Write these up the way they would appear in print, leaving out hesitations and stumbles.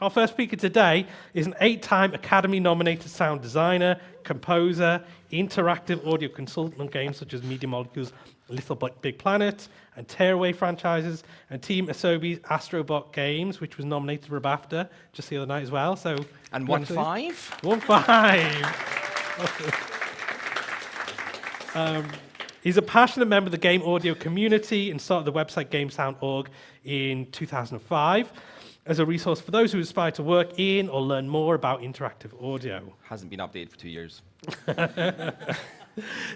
Our first speaker today is an 8-time Academy-nominated sound designer, composer, interactive audio consultant on games such as Media Molecule's Little Big Planet and Tearaway franchises, and Team Asobi's Astrobot Games, which was nominated for a BAFTA just the other night as well. And won 5? Won 5. He's a passionate member of the game audio community and started the website GameSound.org in 2005 as a resource for those who aspire to work in or learn more about interactive audio. Hasn't been updated for 2 years.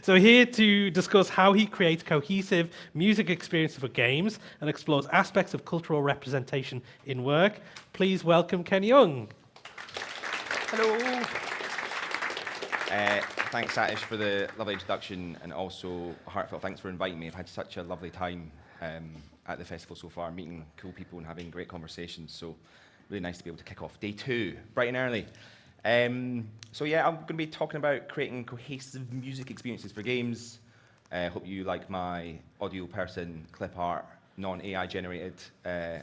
So here to discuss how he creates cohesive music experiences for games and explores aspects of cultural representation in work, please welcome Ken Young. Hello. Thanks, Satish, for the lovely introduction, and also a heartfelt thanks for inviting me. I've had such a lovely time at the festival so far, meeting cool people and having great conversations. So really nice to be able to kick off day 2, bright and early. So yeah, I'm going to be talking about creating cohesive music experiences for games. Hope you like my audio person clip art, non-AI generated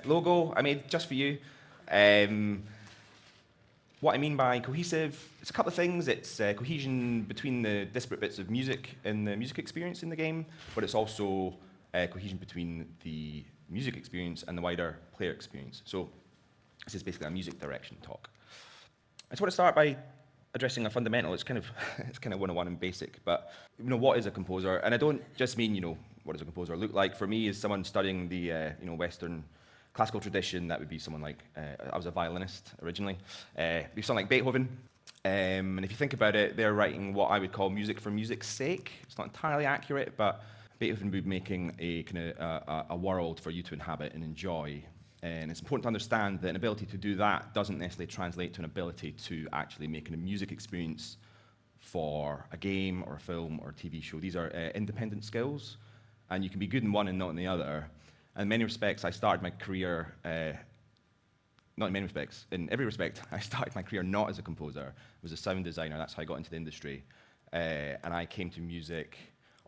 logo I made just for you. What I mean by cohesive, it's a couple of things. It's cohesion between the disparate bits of music in the music experience in the game, but it's also cohesion between the music experience and the wider player experience. So this is basically a music direction talk. I just want to start by addressing a fundamental. It's kind of 101 and basic, but what is a composer? And I don't just mean what does a composer look like. For me, as someone studying the Western classical tradition, that would be someone like I was a violinist originally. Be someone like Beethoven. And if you think about it, they're writing what I would call music for music's sake. It's not entirely accurate, but Beethoven would be making a kind of a world for you to inhabit and enjoy. And it's important to understand that an ability to do that doesn't necessarily translate to an ability to actually make a music experience for a game or a film or a TV show. These are independent skills, and you can be good in one and not in the other. And in many respects, I started my career, not in many respects, in every respect, I started my career not as a composer. I was a sound designer. That's how I got into the industry. And I came to music,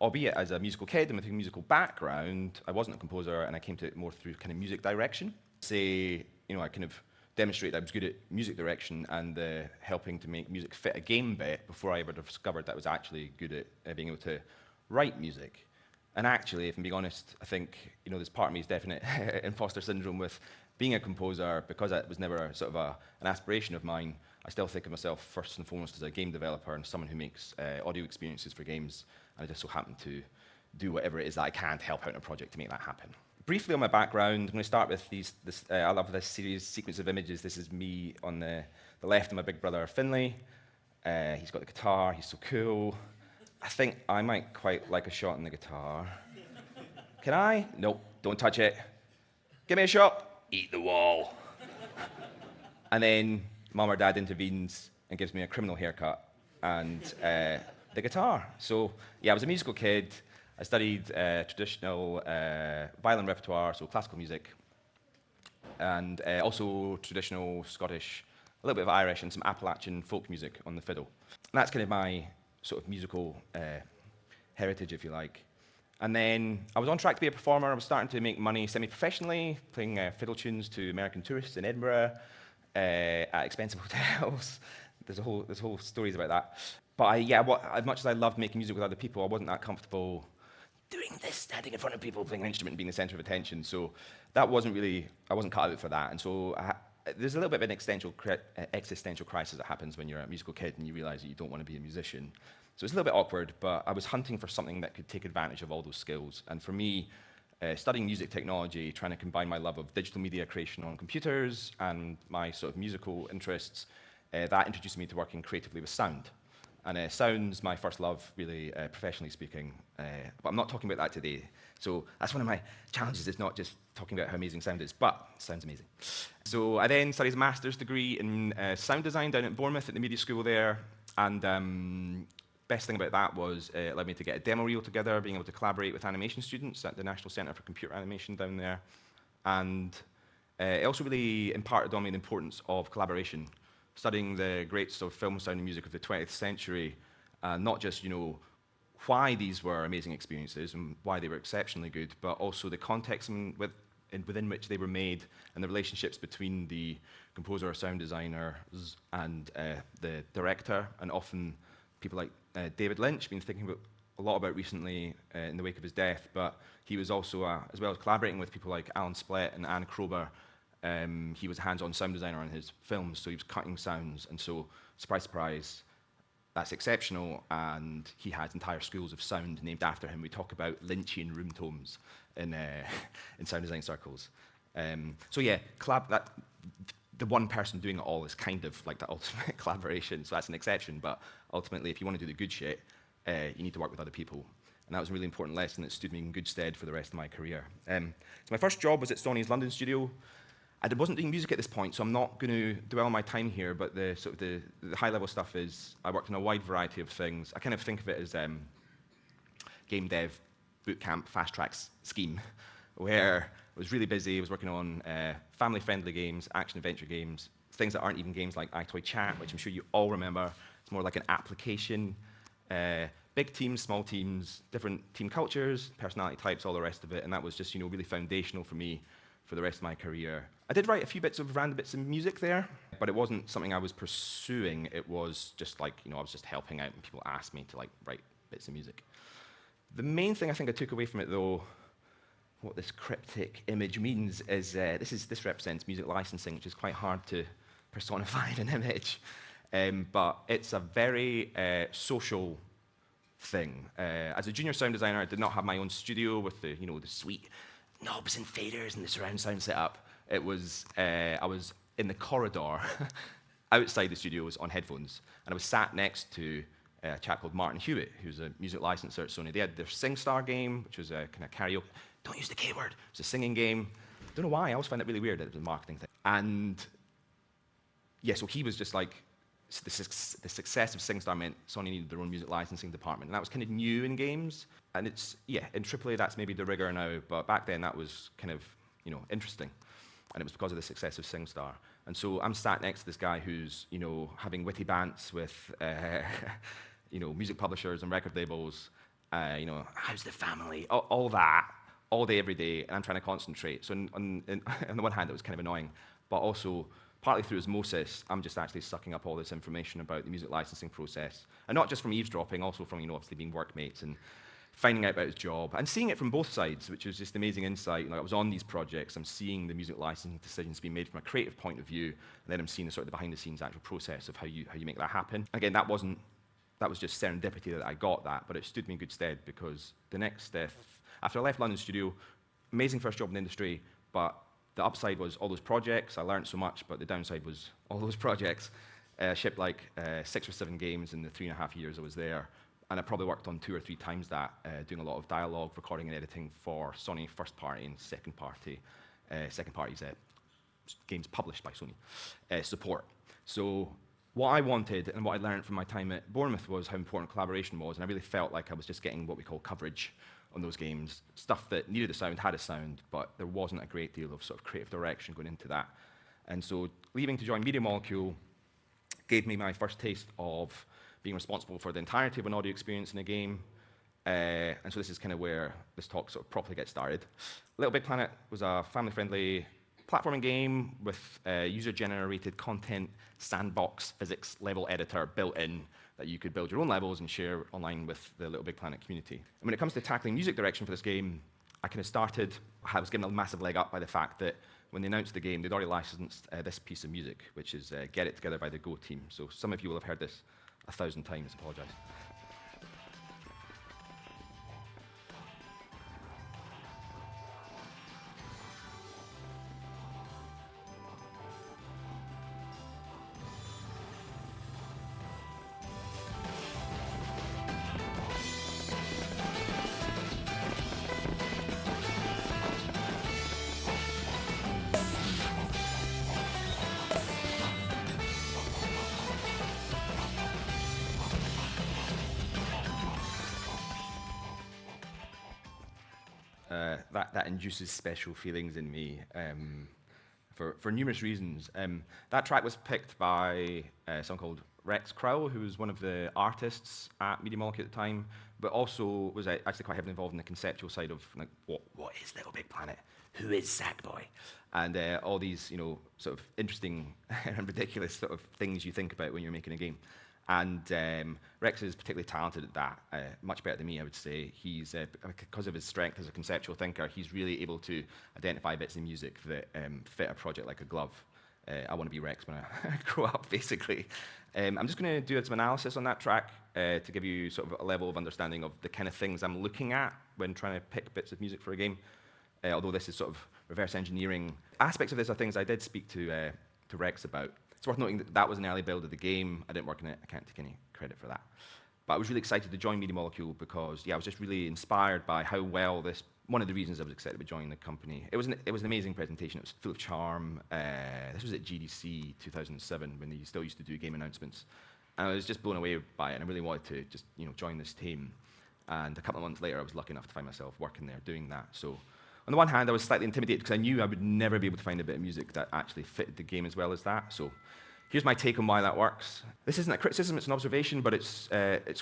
albeit as a musical kid and with a musical background. I wasn't a composer, and I came to it more through kind of music direction. I kind of demonstrated I was good at music direction and helping to make music fit a game bit before I ever discovered that I was actually good at being able to write music. And actually, if I'm being honest, I think there's part of me is definite imposter syndrome with being a composer, because that was never an aspiration of mine. I still think of myself first and foremost as a game developer and someone who makes audio experiences for games. And I just so happen to do whatever it is that I can to help out in a project to make that happen. Briefly on my background, I'm going to start with I love this sequence of images. This is me on the left, and my big brother Finlay. He's got the guitar. He's so cool. I think I might quite like a shot on the guitar. Can I? Nope, don't touch it. Give me a shot. Eat the wall. And then mom or dad intervenes and gives me a criminal haircut and the guitar. So yeah, I was a musical kid. I studied traditional violin repertoire, so classical music, and also traditional Scottish, a little bit of Irish, and some Appalachian folk music on the fiddle. And that's kind of my sort of musical heritage, if you like. And then I was on track to be a performer. I was starting to make money semi-professionally, playing fiddle tunes to American tourists in Edinburgh at expensive hotels. There's whole stories about that. But as much as I loved making music with other people, I wasn't that comfortable doing this, standing in front of people, playing an instrument, and being the center of attention. So I wasn't cut out for that. And so there's a little bit of an existential crisis that happens when you're a musical kid and you realize that you don't want to be a musician. So it's a little bit awkward, but I was hunting for something that could take advantage of all those skills. And for me, studying music technology, trying to combine my love of digital media creation on computers and my sort of musical interests, that introduced me to working creatively with sound. And sound's my first love, really, professionally speaking. But I'm not talking about that today. So that's one of my challenges. It's not just talking about how amazing sound is, but sound's amazing. So I then studied a master's degree in sound design down at Bournemouth at the media school there. And best thing about that was it allowed me to get a demo reel together, being able to collaborate with animation students at the National Centre for Computer Animation down there. And it also really imparted on me the importance of collaboration, studying the greats of film, sound, and music of the 20th century, not just, why these were amazing experiences and why they were exceptionally good, but also the context with within which they were made, and the relationships between the composer or sound designers and the director, and often people like David Lynch, been thinking a lot about recently in the wake of his death, but he was also, as well as collaborating with people like Alan Splett and Anne Krober, he was a hands-on sound designer on his films, so he was cutting sounds, and so, surprise, surprise, that's exceptional, and he has entire schools of sound named after him. We talk about Lynchian room tones in sound design circles. So yeah, the one person doing it all is kind of like the ultimate collaboration, so that's an exception, but ultimately, if you want to do the good shit, you need to work with other people. And that was a really important lesson that stood me in good stead for the rest of my career. So my first job was at Sony's London studio. I wasn't doing music at this point, so I'm not going to dwell on my time here, but the high-level stuff is I worked on a wide variety of things. I kind of think of it as game dev bootcamp fast tracks scheme, where I was really busy. I was working on family-friendly games, action-adventure games, things that aren't even games like iToy Chat, which I'm sure you all remember. It's more like an application. Big teams, small teams, different team cultures, personality types, all the rest of it, and that was just really foundational for me for the rest of my career. I did write a few random bits of music there, but it wasn't something I was pursuing. It was just like, I was just helping out, and people asked me to write bits of music. The main thing I think I took away from it, though, what this cryptic image means is this represents music licensing, which is quite hard to personify in an image, but it's a very social thing. As a junior sound designer, I did not have my own studio with the sweet knobs and faders and the surround sound setup. It was I was in the corridor outside the studios on headphones, and I was sat next to a chap called Martin Hewitt, who's a music licensor at Sony. They had their SingStar game, which was a kind of karaoke. Don't use the K word. It's a singing game. Don't know why. I always find it really weird that it was a marketing thing. And yeah, so he was just like, the success of SingStar meant Sony needed their own music licensing department, and that was kind of new in games. And it's, in AAA that's maybe de rigueur now, but back then that was kind of, interesting. And it was because of the success of SingStar. And so I'm sat next to this guy who's, having witty bants with, music publishers and record labels, how's the family, all that, all day, every day, and I'm trying to concentrate. So on the one hand, it was kind of annoying, but also, partly through osmosis, I'm just actually sucking up all this information about the music licensing process. And not just from eavesdropping, also from, obviously being workmates and finding out about his job, and seeing it from both sides, which was just amazing insight. I was on these projects, I'm seeing the music licensing decisions being made from a creative point of view, and then I'm seeing the sort of the behind-the-scenes actual process of how you make that happen. Again, that was just serendipity that I got that, but it stood me in good stead because the next, after I left London studio, amazing first job in the industry, but the upside was all those projects. I learned so much, but the downside was all those projects. Shipped 6 or 7 games in the 3.5 years I was there. And I probably worked on 2 or 3 times that, doing a lot of dialogue, recording and editing for Sony first party and second parties, games published by Sony, support. So what I wanted and what I learned from my time at Bournemouth was how important collaboration was, and I really felt like I was just getting what we call coverage on those games. Stuff that needed a sound, had a sound, but there wasn't a great deal of sort of creative direction going into that. And so leaving to join Media Molecule gave me my first taste of being responsible for the entirety of an audio experience in a game. And so this is kind of where this talk sort of properly gets started. Little Big Planet was a family-friendly platforming game with a user-generated content sandbox physics level editor built in that you could build your own levels and share online with the Little Big Planet community. And when it comes to tackling music direction for this game, I was given a massive leg up by the fact that when they announced the game, they'd already licensed this piece of music, which is Get It Together by the Go team. So some of you will have heard this 1,000 times, I apologize. That induces special feelings in me for numerous reasons. That track was picked by someone called Rex Crowell, who was one of the artists at Media Molecule at the time, but also was actually quite heavily involved in the conceptual side of what is Little Big Planet? who is Sackboy? And all these, sort of interesting and ridiculous sort of things you think about when you're making a game. And Rex is particularly talented at that, much better than me, I would say. He's, because of his strength as a conceptual thinker, he's really able to identify bits in music that fit a project like a glove. I want to be Rex when I grow up, basically. I'm just going to do some analysis on that track to give you sort of a level of understanding of the kind of things I'm looking at when trying to pick bits of music for a game. Although this is sort of reverse engineering. Aspects of this are things I did speak to Rex about. It's worth noting that that was an early build of the game. I didn't work in it. I can't take any credit for that. But I was really excited to join Media Molecule because, I was just really inspired by how well this. One of the reasons I was excited to join the company. It was an amazing presentation. It was full of charm. This was at GDC 2007 when they still used to do game announcements. And I was just blown away by it, and I really wanted to just join this team. And a couple of months later, I was lucky enough to find myself working there doing that. So on the one hand, I was slightly intimidated because I knew I would never be able to find a bit of music that actually fitted the game as well as that. So here's my take on why that works. This isn't a criticism, it's an observation, but it's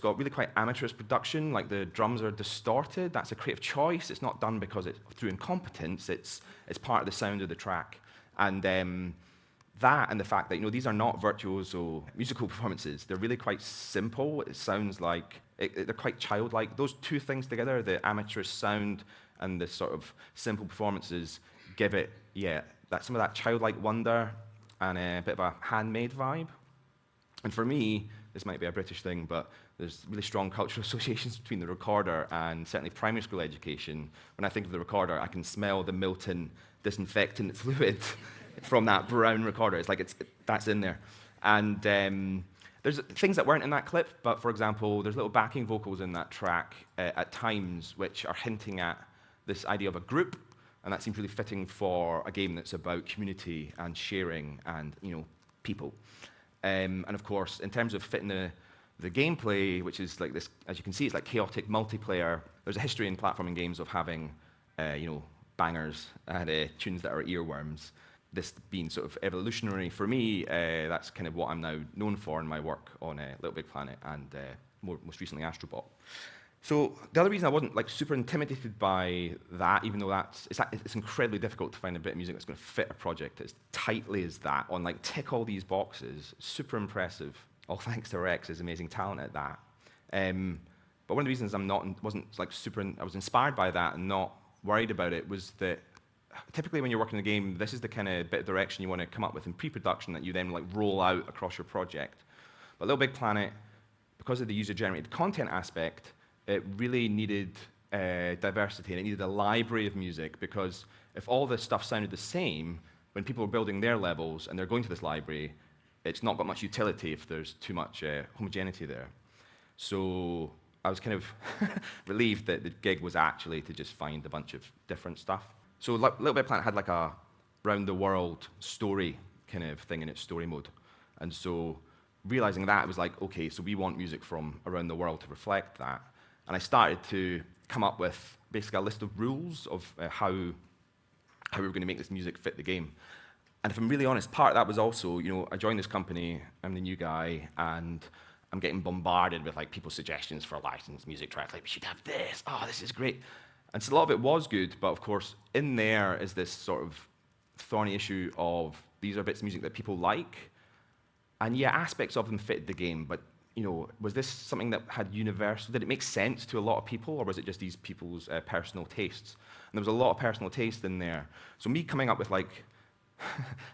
got really quite amateurish production, like the drums are distorted. That's a creative choice. It's not done because it's through incompetence. It's part of the sound of the track. And that and the fact that these are not virtuoso musical performances. They're really quite simple. It sounds like they're quite childlike. Those two things together, the amateurish sound and the sort of simple performances, give it some of that childlike wonder and a bit of a handmade vibe. And for me, this might be a British thing, but there's really strong cultural associations between the recorder and certainly primary school education. When I think of the recorder, I can smell the Milton disinfectant fluid from that brown recorder. It's like that's in there. And there's things that weren't in that clip, but for example, there's little backing vocals in that track at times which are hinting at this idea of a group, and that seems really fitting for a game that's about community and sharing and people. And of course, in terms of fitting the gameplay, which is like this, as you can see, it's like chaotic multiplayer. There's a history in platforming games of having bangers and tunes that are earworms. This being sort of evolutionary for me, that's kind of what I'm now known for in my work on Little Big Planet and most recently Astrobot. So the other reason I wasn't super intimidated by that, even though it's incredibly difficult to find a bit of music that's going to fit a project as tightly as that, on tick all these boxes, super impressive. All thanks to Rex's amazing talent at that. But one of the reasons I was inspired by that and not worried about it was that typically when you're working in a game, this is the kind of bit of direction you want to come up with in pre-production that you then roll out across your project. But Little Big Planet, because of the user-generated content aspect, it really needed diversity, and it needed a library of music, because if all this stuff sounded the same, when people are building their levels and they're going to this library, it's not got much utility if there's too much homogeneity there. So I was kind of relieved that the gig was actually to just find a bunch of different stuff. So Little Big Planet had a round-the-world story kind of thing in its story mode. And so realizing that, it was okay, so we want music from around the world to reflect that. And I started to come up with basically a list of rules of how we were going to make this music fit the game. And if I'm really honest, part of that was also, I joined this company, I'm the new guy, and I'm getting bombarded with people's suggestions for licensed music tracks, we should have this, this is great. And so a lot of it was good, but of course, in there is this sort of thorny issue of these are bits of music that people like, and aspects of them fit the game, but was this something that had universal? Did it make sense to a lot of people, or was it just these people's personal tastes? And there was a lot of personal taste in there. So me coming up with an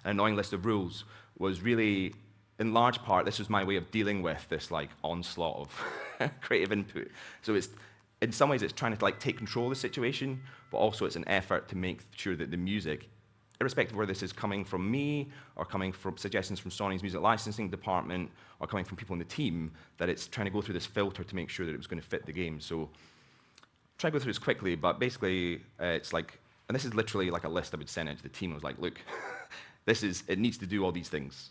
annoying list of rules was really, in large part, this was my way of dealing with this onslaught of creative input. So in some ways it's trying to take control of the situation, but also it's an effort to make sure that the music, irrespective of whether this is coming from me or coming from suggestions from Sony's music licensing department or coming from people in the team, that it's trying to go through this filter to make sure that it was going to fit the game. So try to go through this quickly, but basically it's and this is literally a list I would send out to the team. I was look, it needs to do all these things,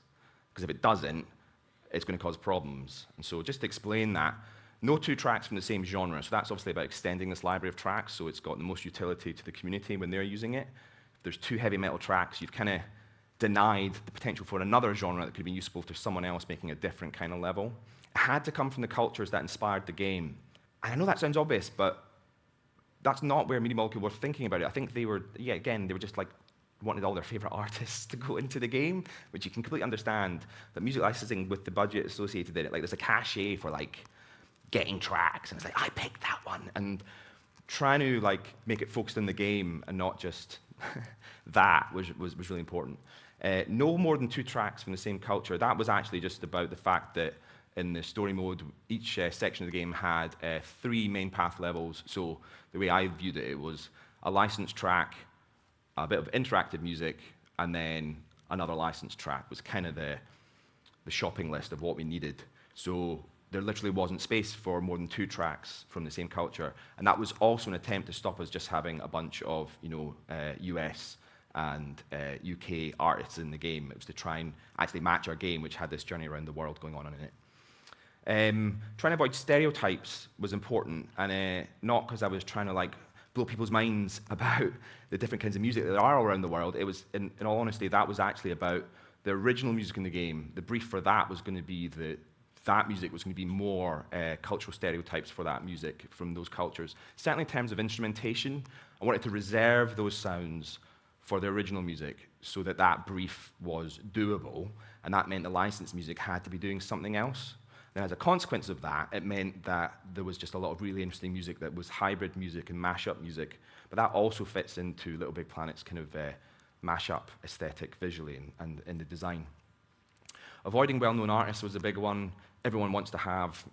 because if it doesn't, it's going to cause problems. And so just to explain that, no two tracks from the same genre. So that's obviously about extending this library of tracks, so it's got the most utility to the community when they're using it. There's two heavy metal tracks, you've kind of denied the potential for another genre that could be useful to someone else making a different kind of level. It had to come from the cultures that inspired the game. And I know that sounds obvious, but that's not where Media Molecule were thinking about it. I think they were, again, they were just like, wanted all their favorite artists to go into the game, which you can completely understand, that music licensing with the budget associated in it, like there's a cachet for like getting tracks, and it's like, I picked that one, and trying to like make it focused on the game and not just that was really important. No more than 2 tracks from the same culture. That was actually just about the fact that in the story mode, each section of the game had 3 main path levels. So the way I viewed it, it was a licensed track, a bit of interactive music, and then another licensed track was kind of the shopping list of what we needed. So there literally wasn't space for more than 2 tracks from the same culture. And that was also an attempt to stop us just having a bunch of US and UK artists in the game. It was to try and actually match our game, which had this journey around the world going on in it. Trying to avoid stereotypes was important, and not because I was trying to like blow people's minds about the different kinds of music that there are all around the world. It was, in all honesty, that was actually about the original music in the game. The brief for that was going to be that music was going to be more cultural stereotypes for that music from those cultures. Certainly in terms of instrumentation, I wanted to reserve those sounds for the original music so that that brief was doable, and that meant the licensed music had to be doing something else. And as a consequence of that, it meant that there was just a lot of really interesting music that was hybrid music and mashup music, but that also fits into Little Big Planet's kind of mashup aesthetic visually and in the design. Avoiding well-known artists was a big one. Everyone wants to have,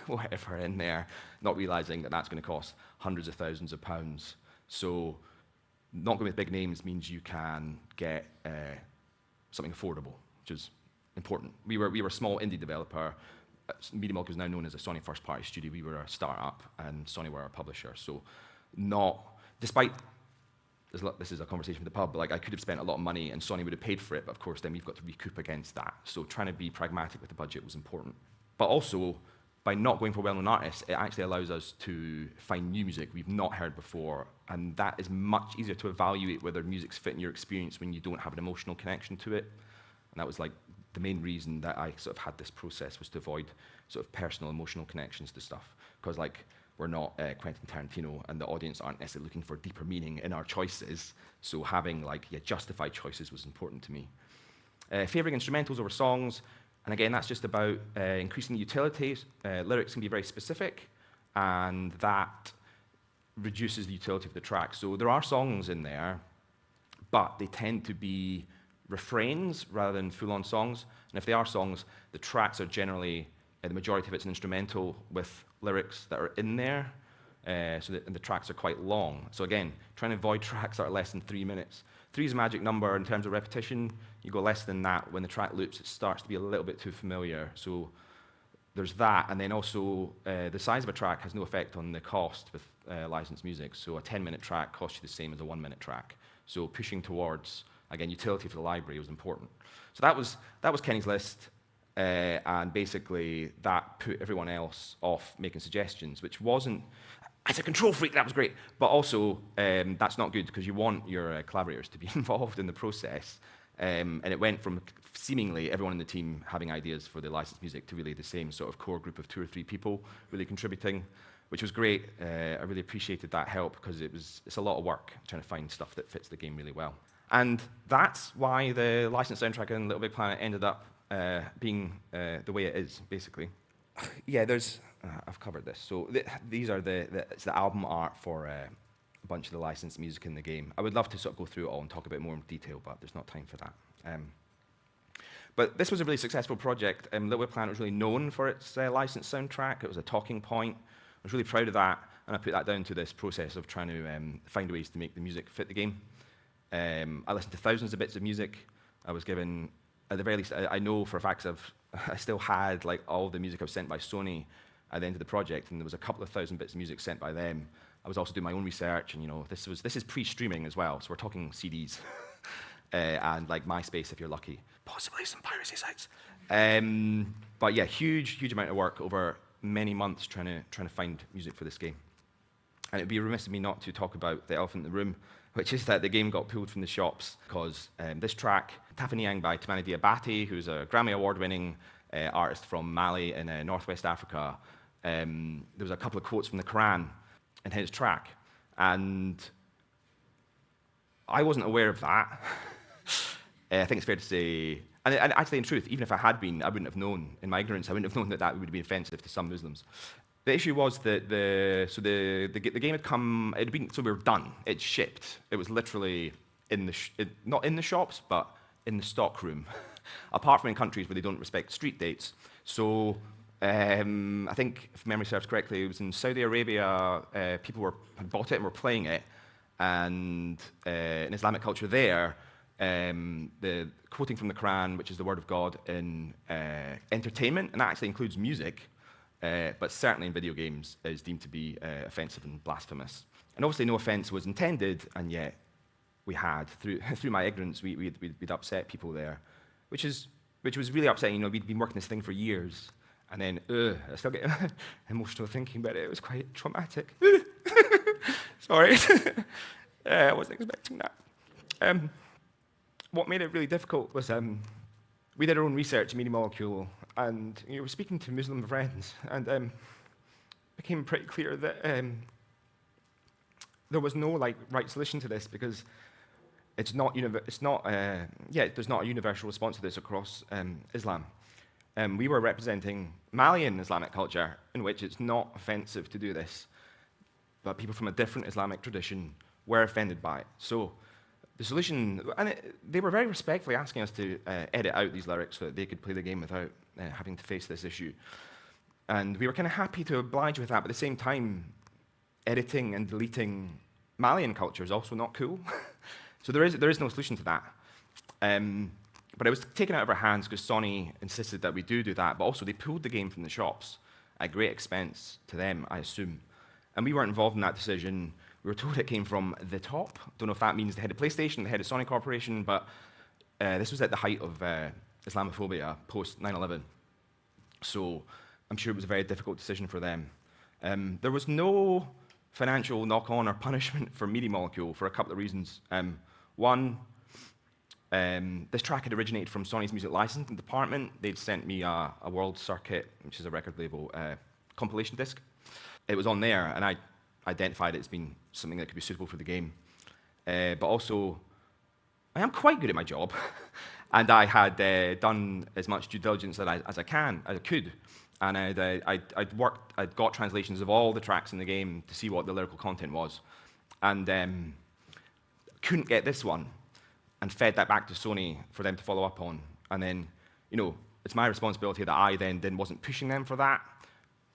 whatever in there, not realizing that that's going to cost hundreds of thousands of pounds. So not going with big names means you can get something affordable, which is important. We were a small indie developer. Media Molecule is now known as a Sony first-party studio. We were a startup, and Sony were our publisher. So despite, this is a conversation with the pub, but like I could have spent a lot of money and Sony would have paid for it, but of course then we've got to recoup against that. So trying to be pragmatic with the budget was important. But also, by not going for well-known artists, it actually allows us to find new music we've not heard before, and that is much easier to evaluate whether music's fit in your experience when you don't have an emotional connection to it. And that was like the main reason that I sort of had this process, was to avoid sort of personal emotional connections to stuff. Because like, we're not Quentin Tarantino, and the audience aren't necessarily looking for deeper meaning in our choices. So having like justified choices was important to me. Favoring instrumentals over songs, and again, that's just about increasing the utilities. Lyrics can be very specific, and that reduces the utility of the track. So there are songs in there, but they tend to be refrains rather than full-on songs. And if they are songs, the tracks are generally, the majority of it's an instrumental with lyrics that are in there, and the tracks are quite long. So again, trying to avoid tracks that are less than 3 minutes. 3 is a magic number in terms of repetition. You go less than that, when the track loops, it starts to be a little bit too familiar. So there's that, and then also the size of a track has no effect on the cost with licensed music. So a 10-minute track costs you the same as a 1-minute track. So pushing towards, again, utility for the library was important. So that was Kenny's list, and basically that put everyone else off making suggestions, which wasn't, as a control freak, that was great, but also that's not good, because you want your collaborators to be involved in the process. And it went from seemingly everyone in the team having ideas for the licensed music to really the same sort of core group of 2 or 3 people really contributing, which was great. I really appreciated that help, because it's a lot of work trying to find stuff that fits the game really well. And that's why the licensed soundtrack in Little Big Planet ended up being the way it is, basically. Yeah, I've covered this. So these are it's the album art for a bunch of the licensed music in the game. I would love to sort of go through it all and talk a bit more in detail, but there's not time for that. But this was a really successful project. Little Big Planet was really known for its licensed soundtrack. It was a talking point. I was really proud of that, and I put that down to this process of trying to find ways to make the music fit the game. I listened to thousands of bits of music. I was given, at the very least, I know for a fact I still had like all the music I was sent by Sony at the end of the project, and there was a couple of thousand bits of music sent by them. I was also doing my own research, and this is pre-streaming as well, so we're talking CDs and like MySpace if you're lucky, possibly some piracy sites. But yeah, huge amount of work over many months trying to find music for this game. And it'd be remiss of me not to talk about the elephant in the room, which is that the game got pulled from the shops because this track, Tafaniang by Tamani Diabate, who's a Grammy Award-winning artist from Mali in Northwest Africa, there was a couple of quotes from the Quran in his track. And I wasn't aware of that. I think it's fair to say, and actually, in truth, even if I had been, I wouldn't have known. In my ignorance, I wouldn't have known that that would be offensive to some Muslims. The issue was that the game had come. It had been, so we were done. It shipped. It was literally not in the shops, but in the stock room. Apart from in countries where they don't respect street dates. So I think, if memory serves correctly, it was in Saudi Arabia. People had bought it and were playing it, and in Islamic culture there, the quoting from the Quran, which is the word of God, in entertainment, and that actually includes music, but certainly in video games, is deemed to be offensive and blasphemous. And obviously, no offense was intended, and yet we had, through my ignorance, we'd upset people there, which was really upsetting. You know, we'd been working this thing for years, and then I still get emotional thinking about it. It was quite traumatic. Sorry, I wasn't expecting that. What made it really difficult was we did our own research in Media Molecule, and we were speaking to Muslim friends, and it became pretty clear that there was no right solution to this, because there's not a universal response to this across Islam. We were representing Malian Islamic culture, in which it's not offensive to do this, but people from a different Islamic tradition were offended by it. So the solution, and they were very respectfully asking us to edit out these lyrics so that they could play the game without having to face this issue. And we were kind of happy to oblige with that, but at the same time, editing and deleting Malian culture is also not cool. So there is no solution to that. But it was taken out of our hands because Sony insisted that we do that, but also they pulled the game from the shops at great expense to them, I assume. And we weren't involved in that decision. We were told it came from the top. Don't know if that means the head of PlayStation, the head of Sony Corporation, but this was at the height of Islamophobia post 9/11. So I'm sure it was a very difficult decision for them. There was no financial knock-on or punishment for Media Molecule for a couple of reasons. One, this track had originated from Sony's music licensing department. They'd sent me a World Circuit, which is a record label, compilation disc. It was on there, and I identified it as being something that could be suitable for the game. But also, I am quite good at my job, and I had done as much due diligence as I could, and I'd got translations of all the tracks in the game to see what the lyrical content was, and couldn't get this one, and fed that back to Sony for them to follow up on. And then, it's my responsibility that I then wasn't pushing them for that,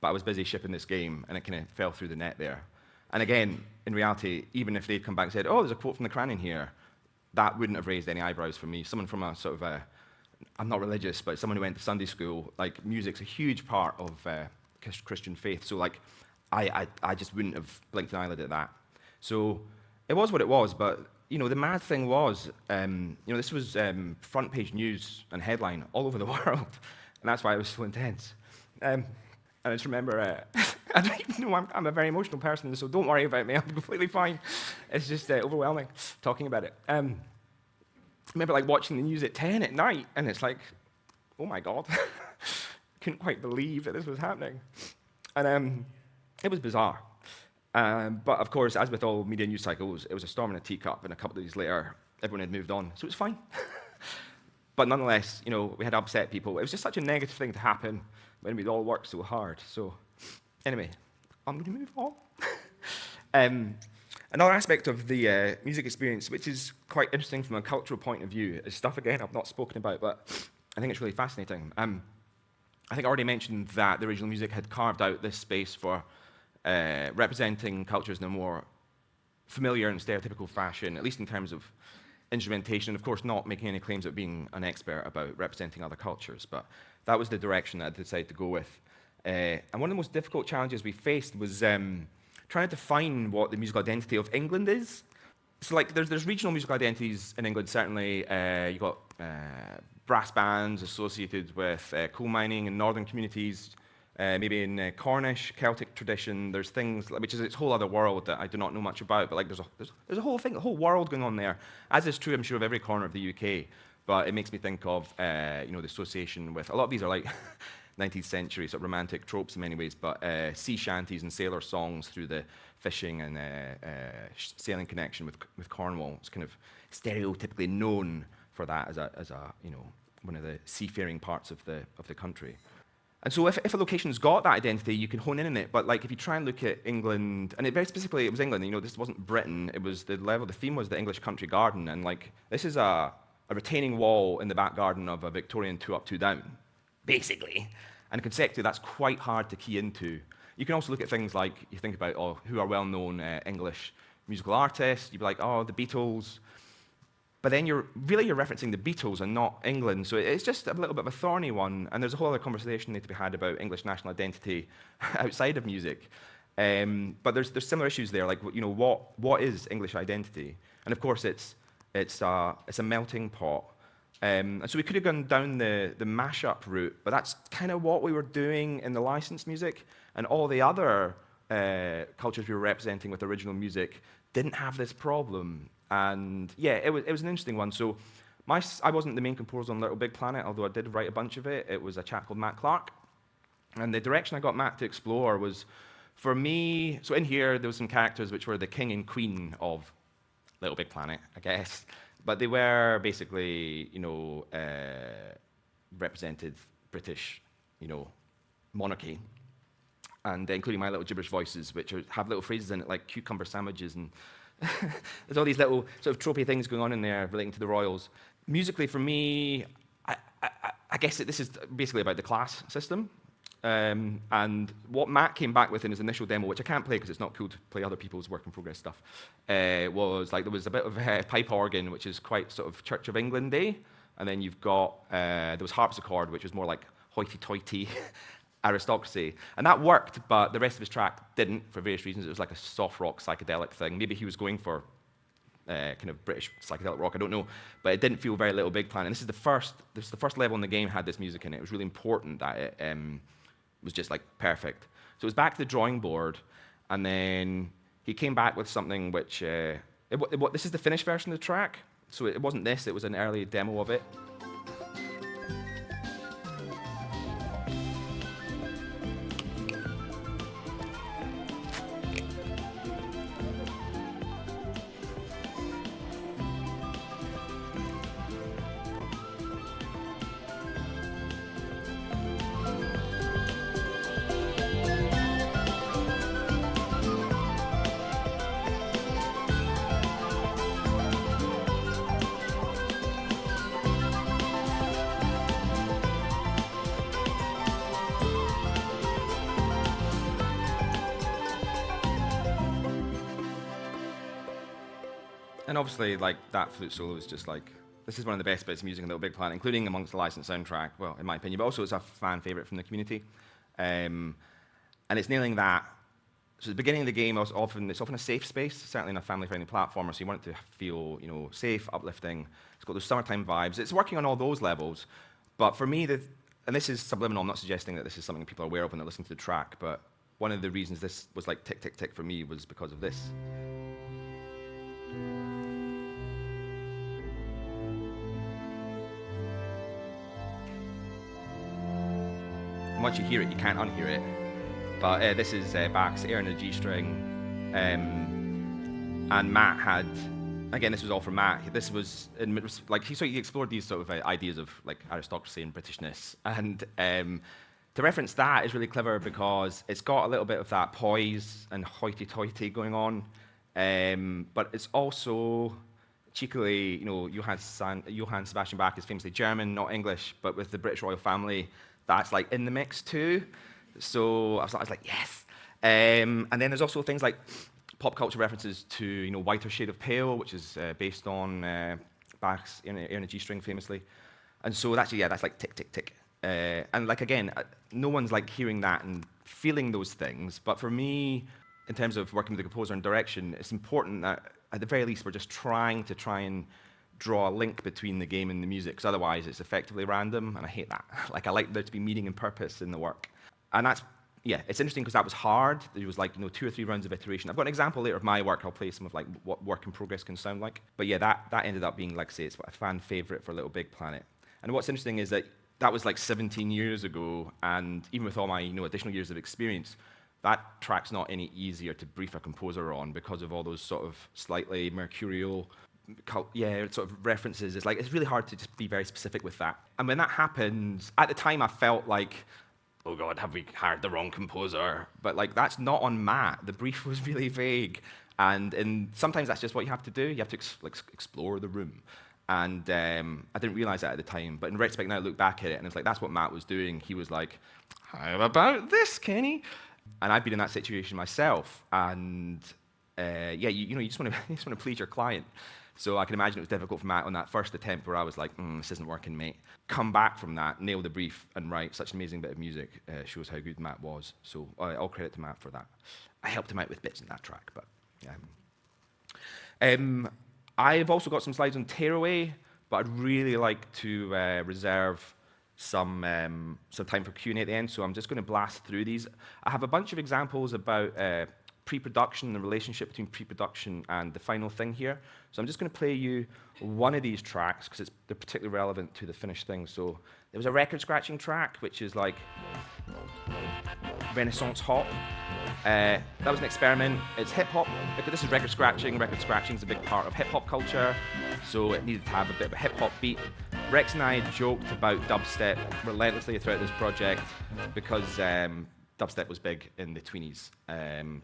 but I was busy shipping this game, and it kind of fell through the net there. And again, in reality, even if they'd come back and said, oh, there's a quote from the Quran in here, that wouldn't have raised any eyebrows for me. Someone from a sort of I'm not religious, but someone who went to Sunday school, music's a huge part of Christian faith, so I just wouldn't have blinked an eyelid at that. So it was what it was, but the mad thing was, this was front page news and headline all over the world, and that's why it was so intense. I just remember, I don't even know, I'm a very emotional person, so don't worry about me, I'm completely fine. It's just overwhelming talking about it. I remember watching the news at 10 at night, and it's like, oh my God. Couldn't quite believe that this was happening. And it was bizarre. But of course, as with all media news cycles, it was a storm in a teacup, and a couple of days later, everyone had moved on, so it was fine. But nonetheless, we had upset people. It was just such a negative thing to happen when we'd all worked so hard. So anyway, I'm going to move on. Another aspect of the music experience, which is quite interesting from a cultural point of view, is stuff, again, I've not spoken about, but I think it's really fascinating. I think I already mentioned that the original music had carved out this space for representing cultures in a more familiar and stereotypical fashion, at least in terms of instrumentation, and of course not making any claims of being an expert about representing other cultures, but that was the direction that I decided to go with. And one of the most difficult challenges we faced was trying to define what the musical identity of England is. So there's regional musical identities in England, certainly. You've got brass bands associated with coal mining in northern communities. Maybe in Cornish, Celtic tradition, there's things, which is its whole other world that I do not know much about, but there's a whole thing, a whole world going on there, as is true, I'm sure, of every corner of the UK. But it makes me think of, the association with, a lot of these are 19th century sort of romantic tropes in many ways, but sea shanties and sailor songs through the fishing and sailing connection with Cornwall. It's kind of stereotypically known for that as a one of the seafaring parts of the country. And so if a location's got that identity, you can hone in on it. But like if you try and look at England, and very specifically it was England, this wasn't Britain, it was the theme was the English country garden. And like this is a retaining wall in the back garden of a Victorian 2 up, 2 down, basically. And conceptually, that's quite hard to key into. You can also look at things like, you think about who are well-known English musical artists. You'd be like, the Beatles. But then you're referencing the Beatles and not England, so it's just a little bit of a thorny one, and there's a whole other conversation need to be had about English national identity outside of music. But there's similar issues there, like what is English identity? And of course it's a melting pot. And so we could have gone down the mashup route, but that's kind of what we were doing in the licensed music, and all the other cultures we were representing with original music didn't have this problem. And yeah, it was an interesting one. So I wasn't the main composer on Little Big Planet, although I did write a bunch of it. It was a chap called Matt Clark. And the direction I got Matt to explore was, for me, so in here there was some characters which were the king and queen of Little Big Planet, I guess. But they were basically, represented British, monarchy. And including my little gibberish voices, which have little phrases in it like cucumber sandwiches, and there's all these little sort of tropey things going on in there relating to the royals. Musically, for me, I guess this is basically about the class system. And what Matt came back with in his initial demo, which I can't play because it's not cool to play other people's work in progress stuff, was like there was a bit of pipe organ, which is quite sort of Church of England-y, and then you've got, there was harpsichord, which was more like hoity-toity aristocracy. And that worked, but the rest of his track didn't for various reasons. It was like a soft rock psychedelic thing. Maybe he was going for kind of British psychedelic rock, I don't know, but it didn't feel very Little Big Planet. And this is the first level in the game had this music in it. It was really important that it was just like perfect. So it was back to the drawing board, and then he came back with something which, this is the finished version of the track, so it wasn't this, it was an early demo of it. And obviously, like, that flute solo is just like, this is one of the best bits of music in Little Big Planet, including amongst the licensed soundtrack, well, in my opinion, but also it's a fan favorite from the community. And it's nailing that. So at the beginning of the game, it's often a safe space, certainly in a family-friendly platformer, so you want it to feel, safe, uplifting. It's got those summertime vibes. It's working on all those levels. But for me, and this is subliminal, I'm not suggesting that this is something people are aware of when they listen to the track, but one of the reasons this was like tick, tick, tick for me was because of this. And once you hear it, you can't unhear it. But this is Bach's Air in a G string. And Matt had, again, this was all from Matt. This was, like, he explored these sort of ideas of like aristocracy and Britishness. And to reference that is really clever because it's got a little bit of that poise and hoity-toity going on. But it's also cheekily, Johann Sebastian Bach is famously German, not English, but with the British royal family, that's like in the mix too. So I was like, yes. And then there's also things like pop culture references to, Whiter Shade of Pale, which is based on Bach's Air in a G string famously. And so that's like tick, tick, tick. And like, again, no one's like hearing that and feeling those things. But for me, in terms of working with the composer and direction, it's important that at the very least we're just trying and draw a link between the game and the music, because otherwise it's effectively random, and I hate that. Like, I like there to be meaning and purpose in the work. And that's, it's interesting because that was hard. There was like, 2 or 3 rounds of iteration. I've got an example later of my work. I'll play some of like what work in progress can sound like. But yeah, that ended up being, like I say, it's a fan favorite for Little Big Planet. And what's interesting is that that was like 17 years ago, and even with all my additional years of experience, that track's not any easier to brief a composer on because of all those sort of slightly mercurial, sort of references. It's really hard to just be very specific with that. And when that happened, at the time I felt like, oh God, have we hired the wrong composer? But like that's not on Matt. The brief was really vague, and sometimes that's just what you have to do. You have to explore the room. And I didn't realize that at the time. But in retrospect, now I look back at it, and it's like, that's what Matt was doing. He was like, how about this, Kenny? And I've been in that situation myself. And you just want to please your client. So I can imagine it was difficult for Matt on that first attempt where I was like, this isn't working, mate. Come back from that, nail the brief, and write such an amazing bit of music shows how good Matt was. So all credit to Matt for that. I helped him out with bits in that track, but I've also got some slides on Tearaway, but I'd really like to reserve some time for Q&A at the end, so I'm just going to blast through these. I have a bunch of examples about pre-production and the relationship between pre-production and the final thing here. So I'm just going to play you one of these tracks because they're particularly relevant to the finished thing. So there was a record scratching track, which is like Renaissance hop. That was an experiment. It's hip hop. This is record scratching. Record scratching is a big part of hip hop culture, so it needed to have a bit of a hip hop beat. Rex and I joked about dubstep relentlessly throughout this project because dubstep was big in the tweenies,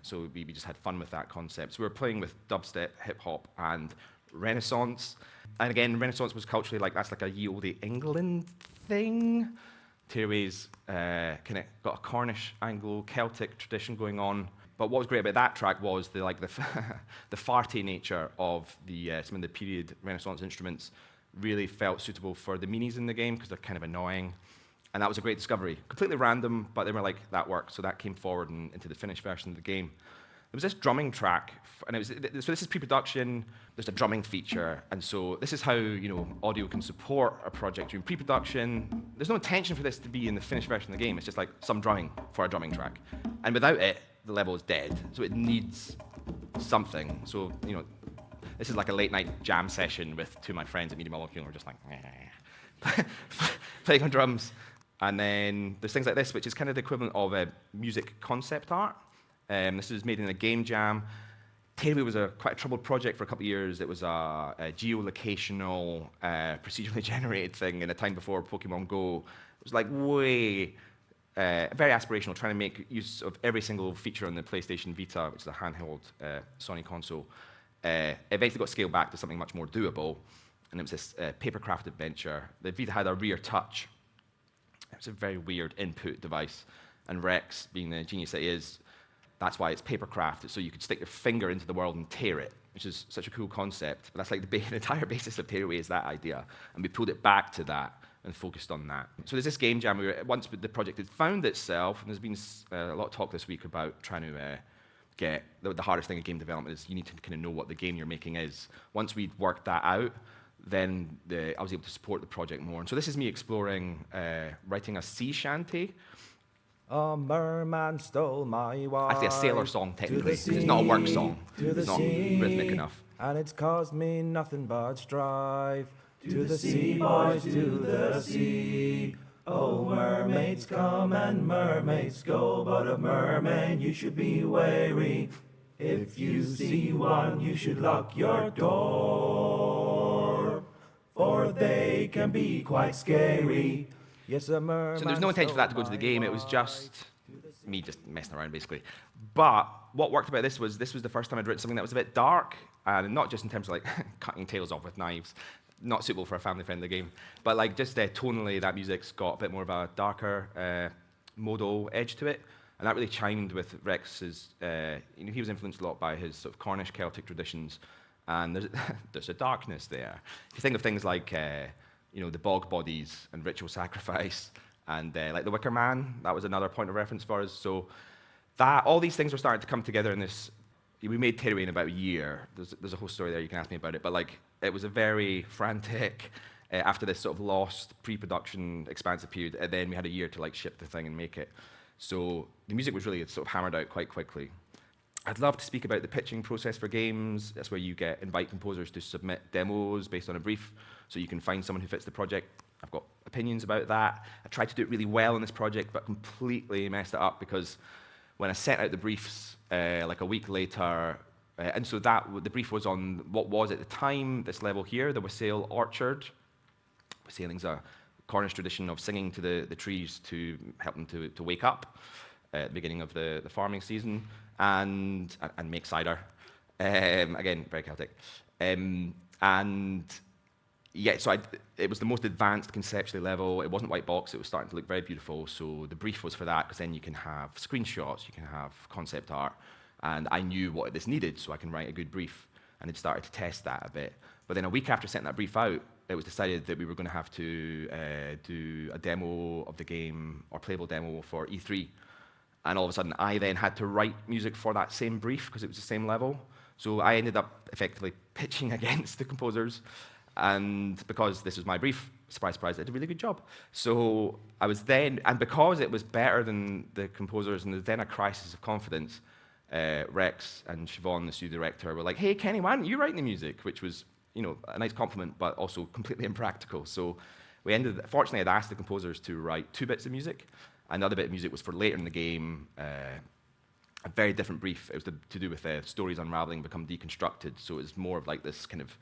so we just had fun with that concept. So we were playing with dubstep, hip hop, and Renaissance. And again, Renaissance was culturally that's like a ye olde England thing. Tearaway's kind of got a Cornish, Anglo-Celtic tradition going on. But what was great about that track was the farty nature of some of the period Renaissance instruments really felt suitable for the minis in the game because they're kind of annoying. And that was a great discovery. Completely random, but they were like, that worked. So that came forward into the finished version of the game. There was this drumming track, and so this is pre-production. There's a drumming feature, and so this is how audio can support a project during pre-production. There's no intention for this to be in the finished version of the game. It's just like some drumming for a drumming track, and without it, the level is dead. So it needs something. So this is like a late night jam session with two of my friends at Media Molecule. We're just like playing on drums, and then there's things like this, which is kind of the equivalent of a music concept art. This was made in a game jam. Tearaway was quite a troubled project for a couple of years. It was a geolocational, procedurally generated thing in a time before Pokemon Go. It was very aspirational, trying to make use of every single feature on the PlayStation Vita, which is a handheld Sony console. Eventually got scaled back to something much more doable, and it was this papercraft adventure. The Vita had a rear touch. It was a very weird input device, and Rex, being the genius that he is, that's why it's papercraft, so you could stick your finger into the world and tear it, which is such a cool concept. But that's like the entire basis of Tearaway is that idea, and we pulled it back to that and focused on that. So there's this game jam where once the project had found itself, and there's been a lot of talk this week about trying to get, the hardest thing in game development is you need to kind of know what the game you're making is. Once we'd worked that out, then I was able to support the project more. And so this is me exploring writing a sea shanty. A merman stole my wife. Actually, a sailor song, technically. It's not a work song. It's not rhythmic enough. And it's caused me nothing but strife. To the sea, boys, to the sea. Oh, mermaids come and mermaids go, but of mermen you should be wary. If you see one, you should lock your door, for they can be quite scary. Yes, a merman. So there's no intention for that to go to the game. It was just me just messing around, basically. But what worked about this was the first time I'd written something that was a bit dark, and not just in terms of cutting tails off with knives, not suitable for a family-friendly game, but just tonally, that music's got a bit more of a darker modal edge to it, and that really chimed with Rex's. He was influenced a lot by his sort of Cornish Celtic traditions, and there's a darkness there. If you think of things like the bog bodies and ritual sacrifice, and like the Wicker Man, that was another point of reference for us. So all these things were starting to come together in this. We made Tearaway in about a year. There's a whole story there, you can ask me about it, but it was a very frantic, after this sort of lost pre-production expansive period, and then we had a year to ship the thing and make it. So the music was really sort of hammered out quite quickly. I'd love to speak about the pitching process for games. That's where you invite composers to submit demos based on a brief, so you can find someone who fits the project. I've got a opinions about that. I tried to do it really well in this project, but completely messed it up because when I sent out the briefs like a week later, and so the brief was on what was at the time this level here, the Wassail Orchard. Wassailing's a Cornish tradition of singing to the trees to help them to wake up at the beginning of the farming season and make cider. Again, very Celtic. And yeah, so it was the most advanced conceptually level. It wasn't white box. It was starting to look very beautiful. So the brief was for that, because then you can have screenshots, you can have concept art. And I knew what this needed, so I can write a good brief. And it started to test that a bit. But then a week after sending that brief out, it was decided that we were going to have to do a demo of the game, or playable demo for E3. And all of a sudden, I then had to write music for that same brief, because it was the same level. So I ended up effectively pitching against the composers. And because this was my brief, surprise, surprise, I did a really good job. So I was then, and because it was better than the composers, and there's then a crisis of confidence, Rex and Siobhan, the studio director, were like, hey, Kenny, why don't you write the music? Which was, a nice compliment, but also completely impractical. So fortunately, I'd asked the composers to write 2 bits of music. Another bit of music was for later in the game, a very different brief. It was to do with stories unraveling, become deconstructed. So it was more of like this kind of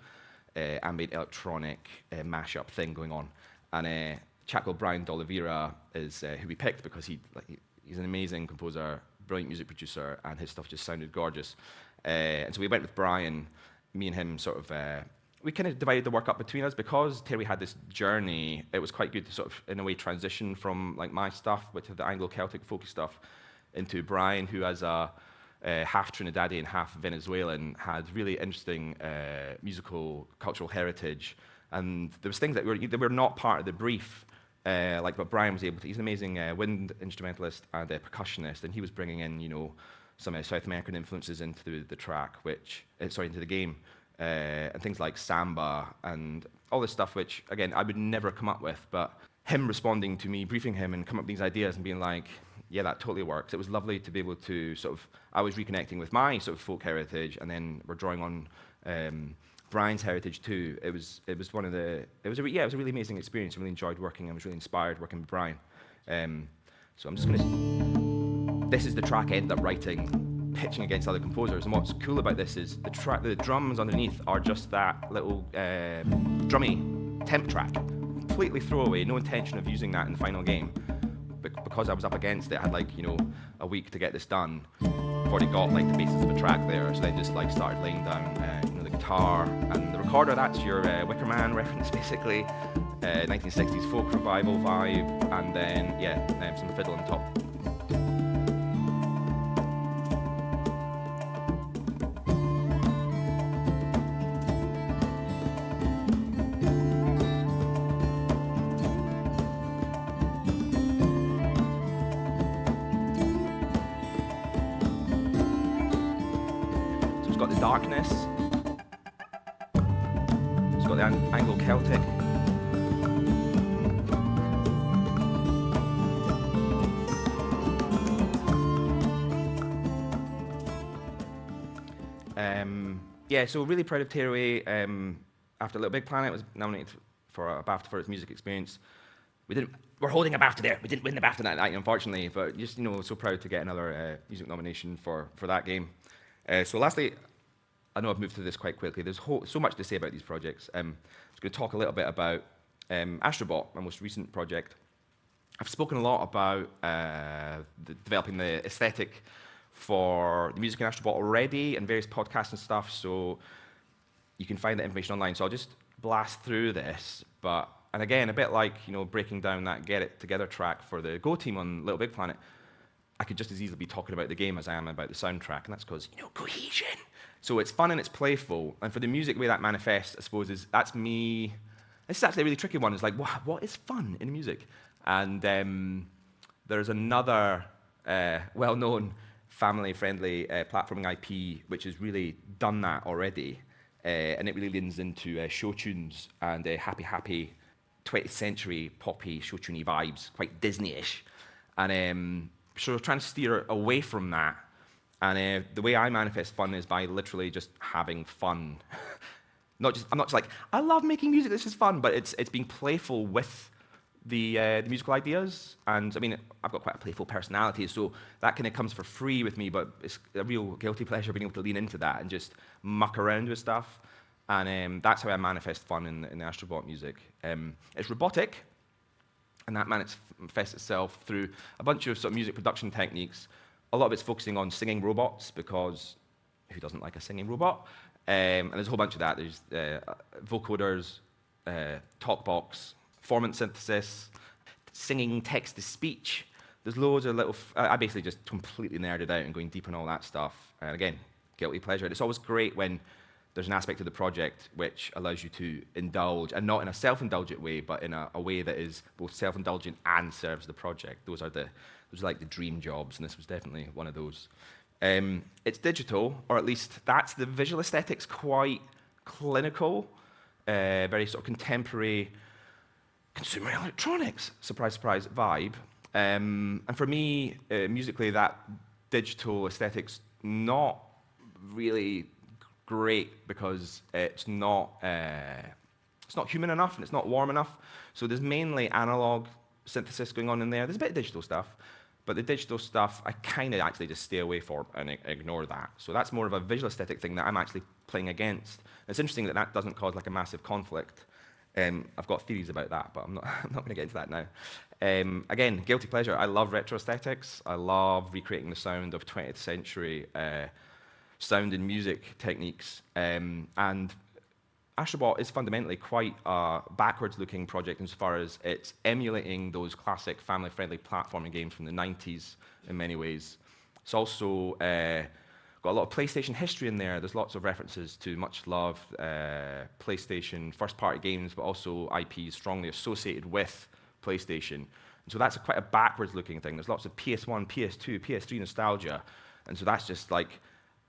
ambient electronic mashup thing going on. And a chap called Brian D'Oliveira is who we picked because he's an amazing composer, brilliant music producer, and his stuff just sounded gorgeous. And so we went with Brian. Me and him sort of, we kind of divided the work up between us because Terry had this journey. It was quite good to sort of, in a way, transition from like my stuff, which is the Anglo-Celtic folk stuff, into Brian, who as a half Trinidadian, half Venezuelan, had really interesting musical, cultural heritage. And there was things that were not part of the brief, but Brian was able to. He's an amazing wind instrumentalist and a percussionist, and he was bringing in, some South American influences into the track, into the game, and things like samba and all this stuff, which again I would never come up with. But him responding to me, briefing him, and come up with these ideas and being like, yeah, that totally works. It was lovely to be able to I was reconnecting with my sort of folk heritage, and then we're drawing on Brian's heritage too. It was a really amazing experience. I really enjoyed working. I was really inspired working with Brian. So I'm just going to. This is the track I ended up writing, pitching against other composers. And what's cool about this is the drums underneath are just that little drummy temp track, completely throwaway. No intention of using that in the final game. Because I was up against it, I had a week to get this done. I've already got the basis of a track there, so then just started laying down the guitar and the recorder. That's your Wicker Man reference, basically, 1960s folk revival vibe, and then some fiddle on top. Darkness. It's got the Anglo-Celtic. So really proud of Tearaway. After Little Big Planet was nominated for a BAFTA for its music experience. We're holding a BAFTA there. We didn't win the BAFTA that night, unfortunately, but just so proud to get another music nomination for that game. So lastly, I know I've moved through this quite quickly. There's so much to say about these projects. I'm just going to talk a little bit about Astrobot, my most recent project. I've spoken a lot about developing the aesthetic for the music in Astrobot already and various podcasts and stuff, so you can find that information online. So I'll just blast through this. And again, a bit like breaking down that Get It Together track for the Go team on Little Big Planet, I could just as easily be talking about the game as I am about the soundtrack, and that's because, cohesion. So it's fun and it's playful, and for the music, the way that manifests, I suppose, that's me. This is actually a really tricky one. It's like, what is fun in music? And there's another well-known family-friendly platforming IP which has really done that already, and it really leans into show tunes and happy 20th century poppy show tuney vibes, quite Disney-ish. And so we're trying to steer away from that. And the way I manifest fun is by literally just having fun. I'm not just like, I love making music, this is fun, but it's being playful with the musical ideas. And I mean, I've got quite a playful personality, so that kind of comes for free with me, but it's a real guilty pleasure being able to lean into that and just muck around with stuff. And that's how I manifest fun in the Astrobot music. It's robotic, and that manifests itself through a bunch of sort of music production techniques. A lot of it's focusing on singing robots, because who doesn't like a singing robot? And there's a whole bunch of that. There's vocoders, talkbox, formant synthesis, singing text-to-speech. There's loads of little... I basically just completely nerded out and going deep on all that stuff. And again, guilty pleasure. It's always great when there's an aspect of the project which allows you to indulge, and not in a self-indulgent way, but in a way that is both self-indulgent and serves the project. Those are like the dream jobs, and this was definitely one of those. It's digital, or at least that's the visual aesthetics, quite clinical, very sort of contemporary consumer electronics, surprise, surprise, vibe. And for me, musically, that digital aesthetic's not really great, because it's not human enough and it's not warm enough. So there's mainly analog synthesis going on in there. There's a bit of digital stuff, but the digital stuff I kind of actually just stay away for and ignore that. So that's more of a visual aesthetic thing that I'm actually playing against. It's interesting that that doesn't cause like a massive conflict. I've got theories about that, but I'm not going to get into that now. Again, guilty pleasure. I love retro aesthetics. I love recreating the sound of 20th century sound and music techniques. And Astrobot is fundamentally quite a backwards-looking project insofar as it's emulating those classic family-friendly platforming games from the 90s in many ways. It's also got a lot of PlayStation history in there. There's lots of references to much-loved PlayStation first-party games, but also IPs strongly associated with PlayStation. And so that's quite a backwards-looking thing. There's lots of PS1, PS2, PS3 nostalgia. And so that's just like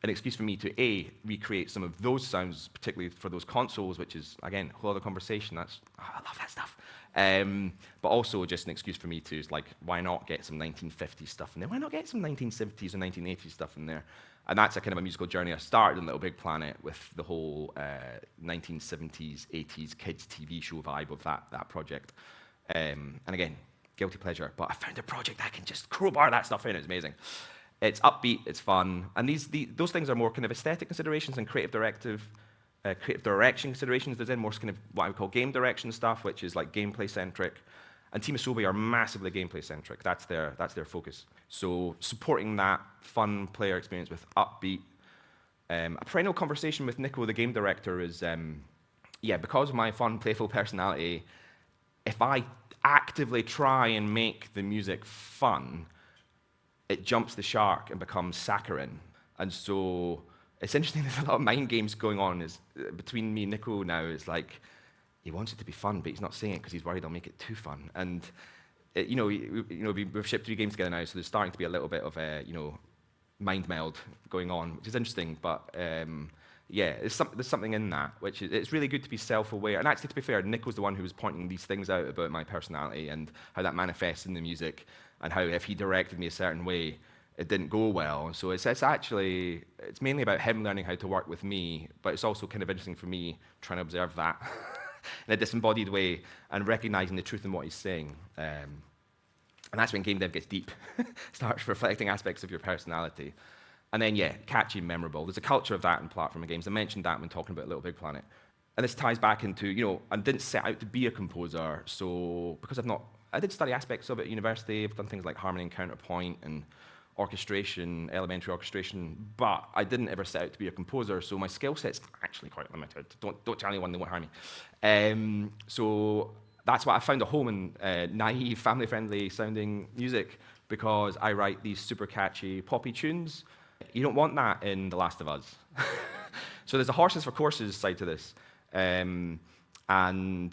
an excuse for me to, A, recreate some of those sounds, particularly for those consoles, which is, again, a whole other conversation. I love that stuff. But also just an excuse for me to, like, why not get some 1950s stuff in there? Why not get some 1970s or 1980s stuff in there? And that's a kind of a musical journey I started in Little Big Planet with the whole 1970s, 80s kids TV show vibe of that project. And again, guilty pleasure. But I found a project I can just crowbar that stuff in. It's amazing. It's upbeat, it's fun, and those things are more kind of aesthetic considerations and creative direction considerations. There's then more kind of what I would call game direction stuff, which is like gameplay centric. And Team Asobi are massively gameplay centric. That's their focus. So supporting that fun player experience with upbeat. A perennial conversation with Nico, the game director, is because of my fun, playful personality, if I actively try and make the music fun, it jumps the shark and becomes saccharine. And so it's interesting, there's a lot of mind games going on between me and Nico now. It's like, he wants it to be fun, but he's not saying it because he's worried I'll make it too fun. And, we've shipped 3 games together now, so there's starting to be a little bit of a, mind meld going on, which is interesting. But, there's something in that, which it's really good to be self-aware. And actually, to be fair, Nico's the one who was pointing these things out about my personality and how that manifests in the music, and how if he directed me a certain way, it didn't go well. And so it's mainly about him learning how to work with me, but it's also kind of interesting for me trying to observe that in a disembodied way and recognizing the truth in what he's saying. And that's when game dev gets deep, starts reflecting aspects of your personality. And then, catchy and memorable. There's a culture of that in platforming games. I mentioned that when talking about Little Big Planet. And this ties back into, I didn't set out to be a composer, so because I did study aspects of it at university. I've done things like harmony and counterpoint and orchestration, elementary orchestration, but I didn't ever set out to be a composer, so my skill set's actually quite limited. Don't tell anyone, they won't harm me. So that's why I found a home in naive, family-friendly sounding music, because I write these super catchy, poppy tunes. You don't want that in The Last of Us. So there's a horses for courses side to this. But I'm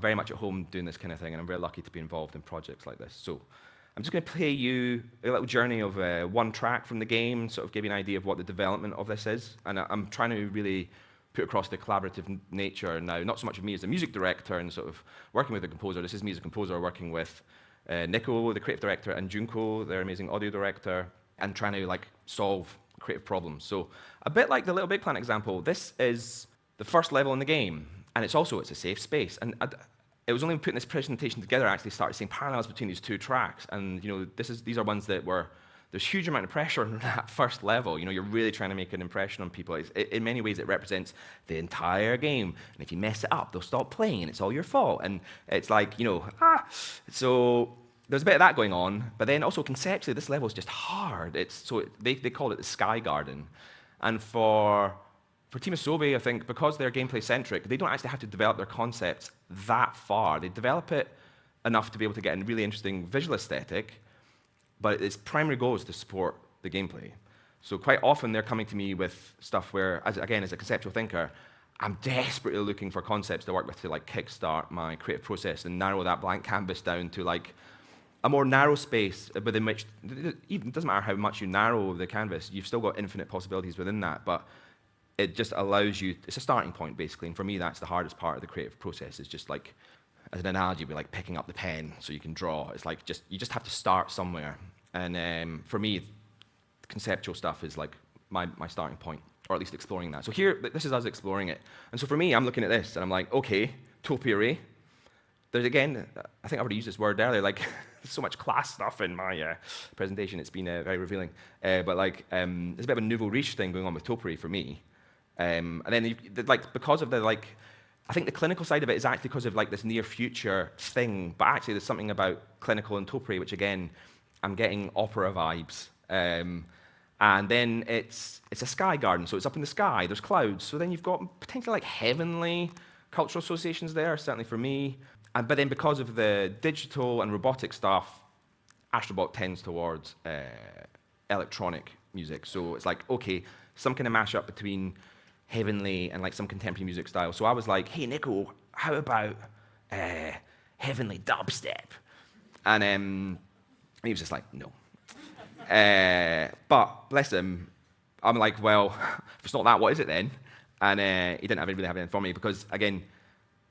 very much at home doing this kind of thing, and I'm very lucky to be involved in projects like this. So I'm just going to play you a little journey of one track from the game, sort of give you an idea of what the development of this is. And I'm trying to really put across the collaborative nature now, not so much of me as a music director and sort of working with the composer. This is me as a composer working with Nico, the creative director, and Junko, their amazing audio director, and trying to solve creative problems. So a bit like the Little Big Planet example, this is the first level in the game, and it's a safe space. And it was only putting this presentation together I actually started seeing parallels between these two tracks. And these are ones that there's huge amount of pressure on that first level. You're really trying to make an impression on people. In many ways, it represents the entire game. And if you mess it up, they'll stop playing, and it's all your fault. And it's like, So there's a bit of that going on. But then also conceptually, this level is just hard. They call it the Sky Garden. And for Team Asobi, I think, because they're gameplay-centric, they don't actually have to develop their concepts that far. They develop it enough to be able to get a really interesting visual aesthetic, but its primary goal is to support the gameplay. So quite often, they're coming to me with stuff where, as a conceptual thinker, I'm desperately looking for concepts to work with to kickstart my creative process and narrow that blank canvas down to a more narrow space within which, it doesn't matter how much you narrow the canvas, you've still got infinite possibilities within that, but it just allows you, it's a starting point, basically. And for me, that's the hardest part of the creative process, is just as an analogy, it'd be picking up the pen so you can draw. It's you just have to start somewhere. And for me, conceptual stuff is my starting point, or at least exploring that. So here, this is us exploring it. And so for me, I'm looking at this, and I'm like, okay, topiary. There's, again, I think I already used this word earlier, there's so much class stuff in my presentation, it's been very revealing. But there's a bit of a nouveau riche thing going on with topiary for me. And then, because of I think the clinical side of it is actually because of this near future thing, but actually there's something about clinical and topiary, which again, I'm getting opera vibes. And then it's a sky garden, so it's up in the sky, there's clouds, so then you've got potentially heavenly cultural associations there, certainly for me. But then because of the digital and robotic stuff, Astrobot tends towards electronic music. So it's okay, some kind of mashup between heavenly and some contemporary music style. So I was like, hey, Nico, how about heavenly dubstep? And he was just like, no. But bless him, I'm like, well, if it's not that, what is it then? And he didn't really have anything for me because, again,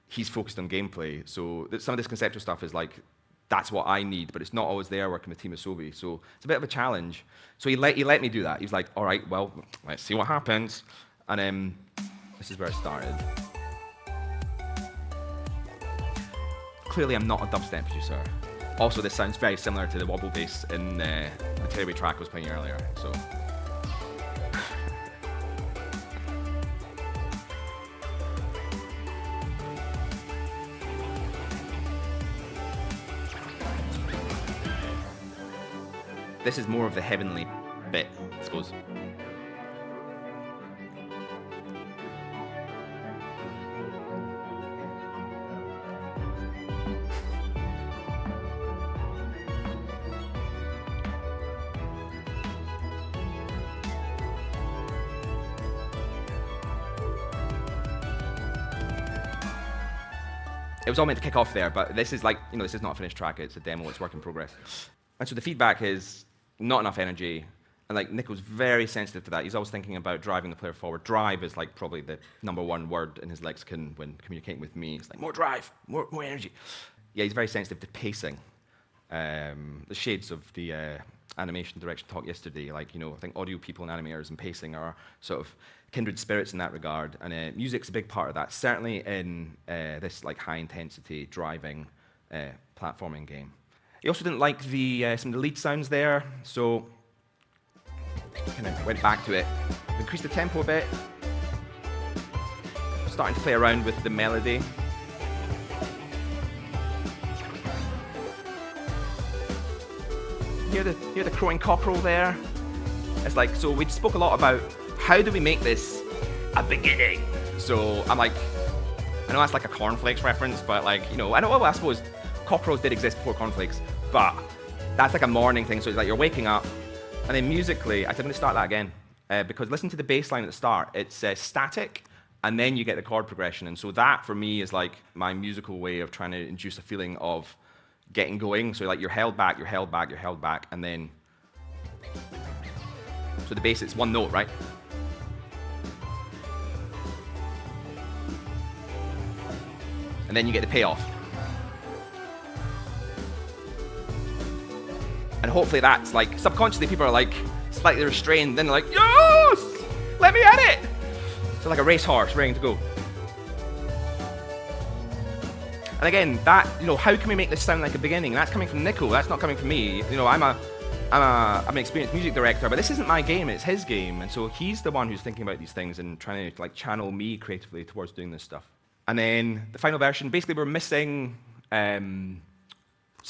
he's focused on gameplay. So some of this conceptual stuff is that's what I need, but it's not always there working with Team Asobi. So it's a bit of a challenge. So he let me do that. He was like, all right, well, let's see what happens. And this is where it started. Clearly, I'm not a dubstep producer. Also, this sounds very similar to the wobble bass in the Tearaway track I was playing earlier. So. This is more of the heavenly bit, I suppose. It was all meant to kick off there, but this is this is not a finished track, it's a demo, it's work in progress. And so the feedback is not enough energy, and Nico's very sensitive to that. He's always thinking about driving the player forward. Drive is probably the #1 word in his lexicon when communicating with me. It's more drive, more energy. Yeah, he's very sensitive to pacing. The shades of the animation direction talk yesterday, I think audio people and animators and pacing are sort of kindred spirits in that regard, and music's a big part of that, certainly in this high-intensity driving platforming game. He also didn't like some of the lead sounds there, so kind of went back to it. Increased the tempo a bit, starting to play around with the melody. Hear the crowing cockerel there? It's so we spoke a lot about how do we make this a beginning? So I'm I know that's a cornflakes reference, but I suppose cockerels did exist before cornflakes, but that's a morning thing, so it's you're waking up, and then musically, I'm going to start that again, because listen to the bass line at the start, it's static, and then you get the chord progression, and so that for me is my musical way of trying to induce a feeling of getting going, so you're held back, you're held back, you're held back, and then, so the bass, it's one note, right? And then you get the payoff. And hopefully that's subconsciously people are slightly restrained, then they're yes! Let me at it! So a racehorse ready to go. And again, that, how can we make this sound like a beginning? That's coming from Nico. That's not coming from me. I'm an experienced music director, but this isn't my game. It's his game, and so he's the one who's thinking about these things and trying to channel me creatively towards doing this stuff. And then the final version, basically, we're missing some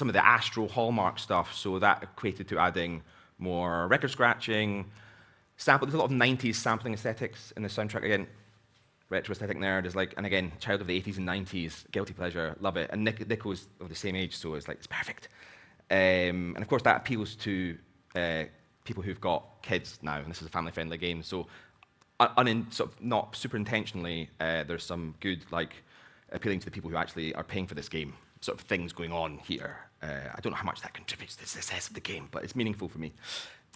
of the Astro Hallmark stuff, so that equated to adding more record scratching, there's a lot of 90s sampling aesthetics in the soundtrack. Again, retro aesthetic nerd is and again, child of the 80s and 90s, guilty pleasure, love it. And Nico's of the same age, so it's perfect. And of course, that appeals to people who've got kids now, and this is a family-friendly game. So, sort of not super intentionally, there's some good appealing to the people who actually are paying for this game. Sort of things going on here. I don't know how much that contributes to the success of the game, but it's meaningful for me.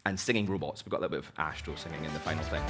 And singing robots. We've got a little bit of Astro singing in the final thing.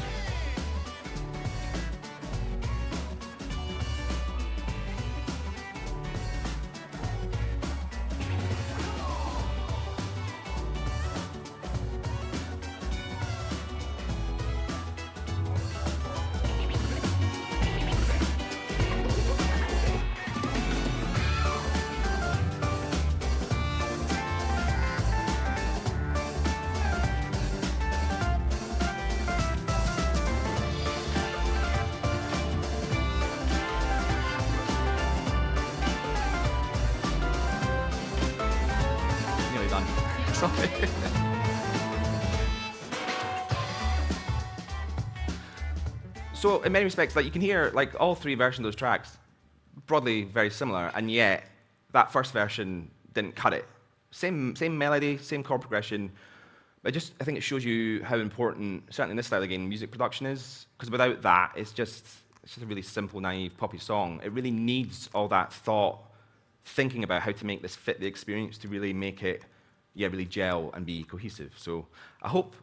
Sorry. So in many respects, you can hear all three versions of those tracks broadly very similar, and yet that first version didn't cut it. Same melody, same chord progression, but I think it shows you how important, certainly in this style of game, music production is, because without that, it's just a really simple, naive, poppy song. It really needs all that thought, thinking about how to make this fit the experience to really make it really gel and be cohesive. So I hope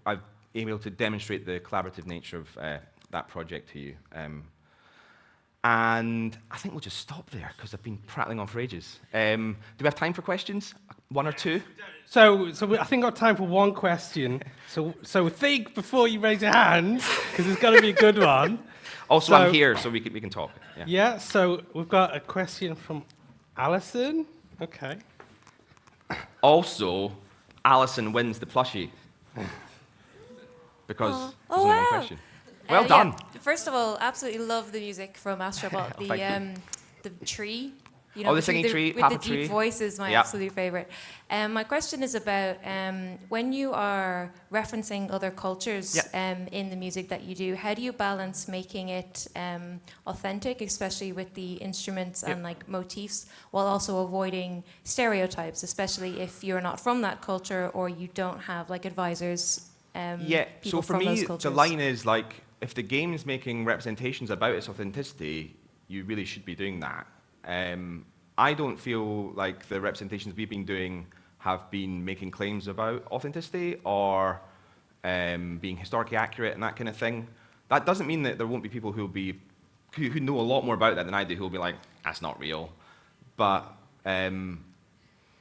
I've been able to demonstrate the collaborative nature of that project to you. And I think we'll just stop there, because I've been prattling on for ages. Do we have time for questions? One or two? So I think I've got time for one question. So think before you raise your hand, because it's going to be a good one. Also, I'm here, so we can talk. Yeah, so we've got a question from Alison. Okay. Also, Alison wins the plushie. Because there's only one question. Well done. Yeah. First of all, absolutely love the music from Astrobot. The tree. The singing tree, with Papa the deep Tree. voice is my absolute favorite. My question is about when you are referencing other cultures in the music that you do, how do you balance making it authentic, especially with the instruments and motifs, while also avoiding stereotypes, especially if you're not from that culture or you don't have advisors. So for me, the line is if the game is making representations about its authenticity, you really should be doing that. I don't feel like the representations we've been doing have been making claims about authenticity or being historically accurate and that kind of thing. That doesn't mean that there won't be people who know a lot more about that than I do, who will be like, that's not real. But when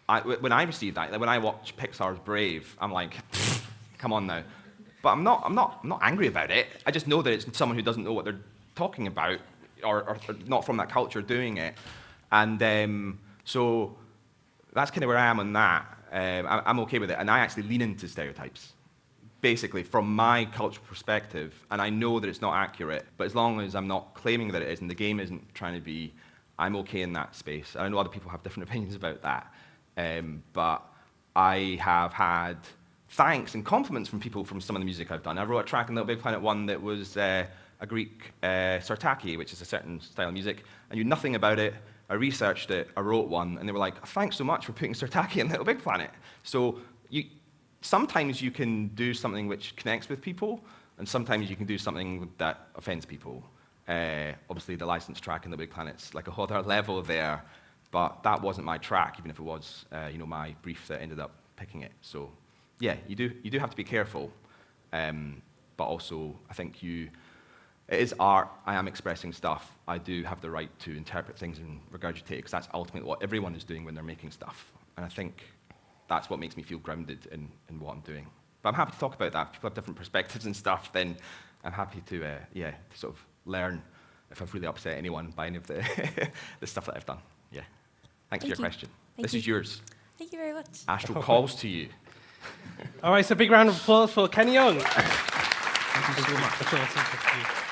I receive that, when I watch Pixar's Brave, I'm like, come on now. But I'm not angry about it. I just know that it's someone who doesn't know what they're talking about or not from that culture doing it. And so that's kind of where I am on that. I'm okay with it. And I actually lean into stereotypes, basically, from my cultural perspective. And I know that it's not accurate, but as long as I'm not claiming that it is and the game isn't trying to be, I'm okay in that space. I know other people have different opinions about that. But I have had thanks and compliments from people from some of the music I've done. I wrote a track in Little Big Planet 1 that was a Greek sartaki, which is a certain style of music. I knew nothing about it. I researched it, I wrote one, and they were like, thanks so much for putting sartaki in Little Big Planet. So sometimes you can do something which connects with people, and sometimes you can do something that offends people. Obviously, the licensed track in Little Big Planet's like a whole other level there, but that wasn't my track, even if it was my brief that ended up picking it. So yeah, you do have to be careful, but also I think it is art. I am expressing stuff. I do have the right to interpret things and regurgitate, because that's ultimately what everyone is doing when they're making stuff. And I think that's what makes me feel grounded in what I'm doing. But I'm happy to talk about that. If people have different perspectives and stuff, then I'm happy to sort of learn if I've really upset anyone by any of the the stuff that I've done. Yeah. Thanks for Thank your you. question. Thank This you. is yours. Thank you very much. Astral calls to you. All right, so big round of applause for Kenny Young. Thank you so much. That's awesome. Thank you.